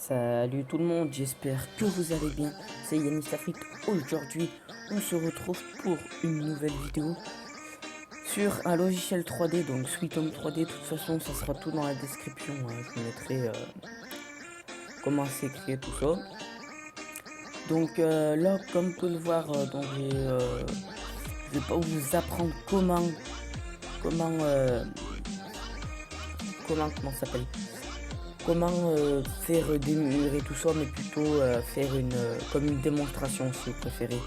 Salut tout le monde, j'espère que vous allez bien. C'est Yannis Lafrique. Aujourd'hui, on se retrouve pour une nouvelle vidéo sur un logiciel 3D, donc Sweet Home 3D. De toute façon, ça sera tout dans la description, hein. Je vous mettrai comment c'est créé tout ça. Donc là, comme vous pouvez le voir, je vais pas vous apprendre comment ça s'appelle. Comment faire des murs et tout ça, mais plutôt faire comme une démonstration si vous préférez.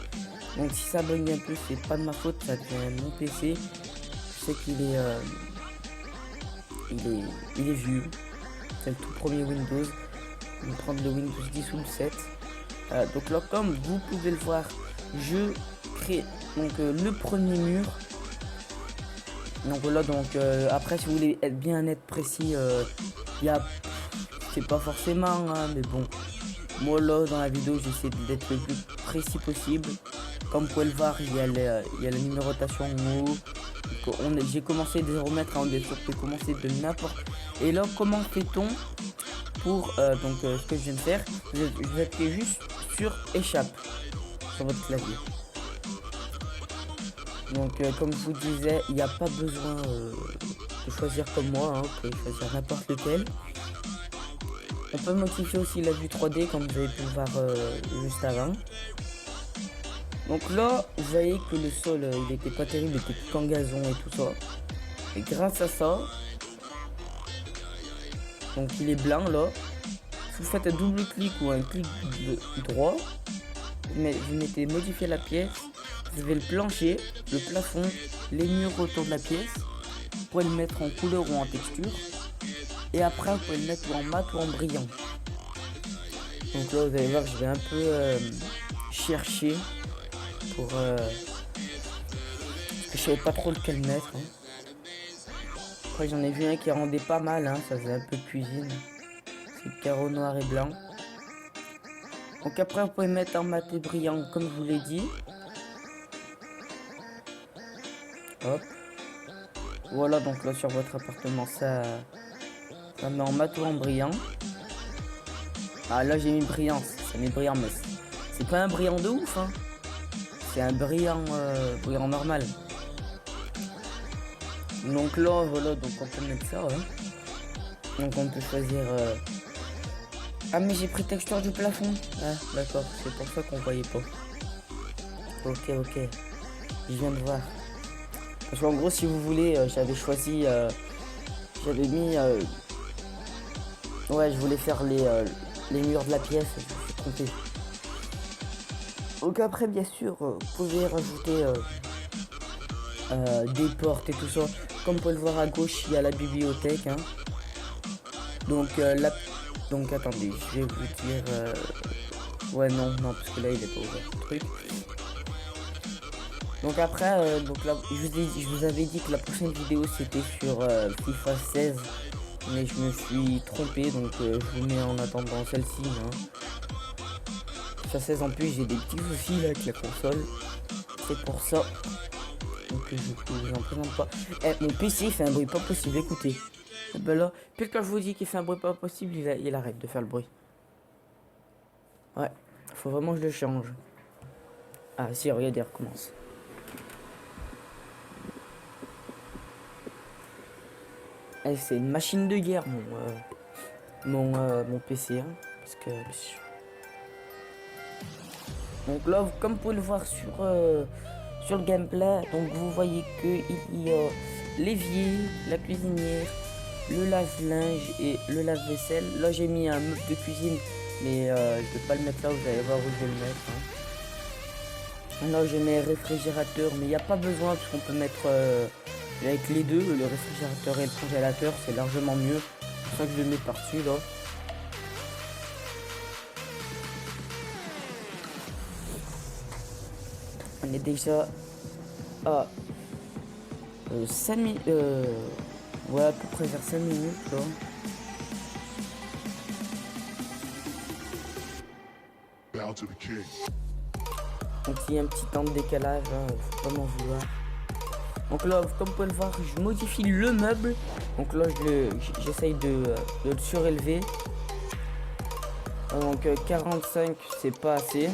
Donc si ça bug un peu, c'est pas de ma faute, ça devient mon PC. Je sais qu'il est, il est vieux. C'est le tout premier Windows. Je vais prendre le Windows 10 ou le 7. Donc là, comme vous pouvez le voir, je crée donc le premier mur. Donc voilà, après si vous voulez être précis, il y a pas forcément, hein, mais bon, moi là dans la vidéo j'essaie d'être le plus précis possible. Comme vous pouvez le voir, il y a la numérotation en haut. J'ai commencé de 0 mètres, on peut commencer de n'importe. Et là, comment fait-on pour ce que je viens de faire, je vais appuyer juste sur échappe sur votre clavier. Donc comme je vous disais, il n'y a pas besoin de choisir comme moi, hein, vous pouvez choisir n'importe lequel. On peut modifier aussi la vue 3D comme vous avez pu le voir juste avant. Donc là, vous voyez que le sol il était pas terrible, il était tout en gazon et tout ça. Et grâce à ça, donc il est blanc là. Si vous faites un double clic ou un clic droit, vous mettez modifier la pièce, vous avez le plancher, le plafond, les murs autour de la pièce. Vous pouvez le mettre en couleur ou en texture. Et après vous pouvez le mettre en mat ou en brillant. Donc là vous allez voir que je vais un peu chercher pour je savais pas trop lequel mettre, hein. Après j'en ai vu un qui rendait pas mal, hein, ça faisait un peu de cuisine. C'est le carreau noir et blanc. Donc après vous pouvez mettre en mat et brillant comme je vous l'ai dit. Hop. Voilà, donc là sur votre appartement ça met en mat ou en brillant. Ah là j'ai mis brillant, ça met brillant, mais c'est pas un brillant de ouf, hein. C'est un brillant normal. Donc là voilà, donc on peut mettre ça, hein. Donc on peut choisir ah mais j'ai pris texture du plafond. Ah d'accord, c'est pour ça qu'on voyait pas. Ok, je viens de voir. Parce qu'en gros si vous voulez, j'avais choisi j'avais mis ouais, je voulais faire les murs de la pièce, je me suis trompé. Donc après bien sûr vous pouvez rajouter des portes et tout ça. Comme vous pouvez le voir à gauche, il y a la bibliothèque, hein. Donc donc attendez, je vais vous dire ouais non parce que là il est pas ouvert le truc. Donc après donc là je vous avais dit que la prochaine vidéo c'était sur FIFA 16. Mais je me suis trompé, donc je vous mets en attendant celle-ci, hein. FIFA 16 en plus j'ai des petits soucis là avec la console. C'est pour ça. Donc je vous en présente pas. Mon PC fait un bruit pas possible, écoutez. Et ben là, puis quand je vous dis qu'il fait un bruit pas possible, il arrête de faire le bruit. Ouais, faut vraiment que je le change. Ah si, regardez, il recommence. C'est une machine de guerre mon PC, hein, parce que donc là comme vous pouvez le voir sur le gameplay, donc vous voyez que il y a l'évier, la cuisinière, le lave-linge et le lave-vaisselle. Là j'ai mis un meuble de cuisine, mais je vais pas le mettre là, vous allez voir où je vais le mettre, hein. Là je mets réfrigérateur, mais il n'y a pas besoin parce qu'on peut mettre avec les deux, le réfrigérateur et le congélateur, c'est largement mieux. C'est pour ça que je le mets par-dessus là. On est déjà à 5 minutes. Ouais, à peu près vers 5 minutes là. Donc il y a un petit temps de décalage, hein, faut pas m'en vouloir. Donc là, comme vous pouvez le voir, je modifie le meuble. Donc là, j'essaye de le surélever. Donc 45 c'est pas assez.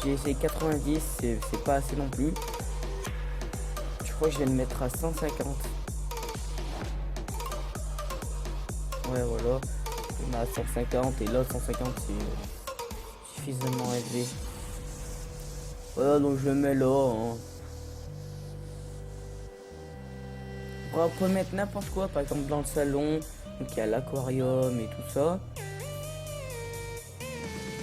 J'ai essayé 90, c'est pas assez non plus. Je crois que je vais le mettre à 150. Ouais voilà. On a 150 et là 150 c'est suffisamment élevé. Voilà donc je le mets là. Hein. On peut mettre n'importe quoi, par exemple dans le salon, donc il y a l'aquarium et tout ça.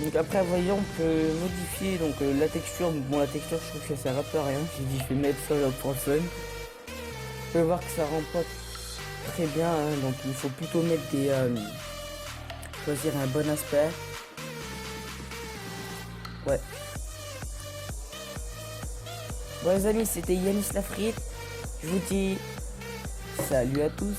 Donc après voyons on peut modifier donc la texture. Bon la texture je trouve que ça sert un peu à rien. J'ai dit je vais mettre ça là pour le fun. On peut voir que ça rend pas très bien hein, donc il faut plutôt mettre des choisir un bon aspect. Ouais. Bon les amis c'était Yanis la frite. Je vous dis salut à tous.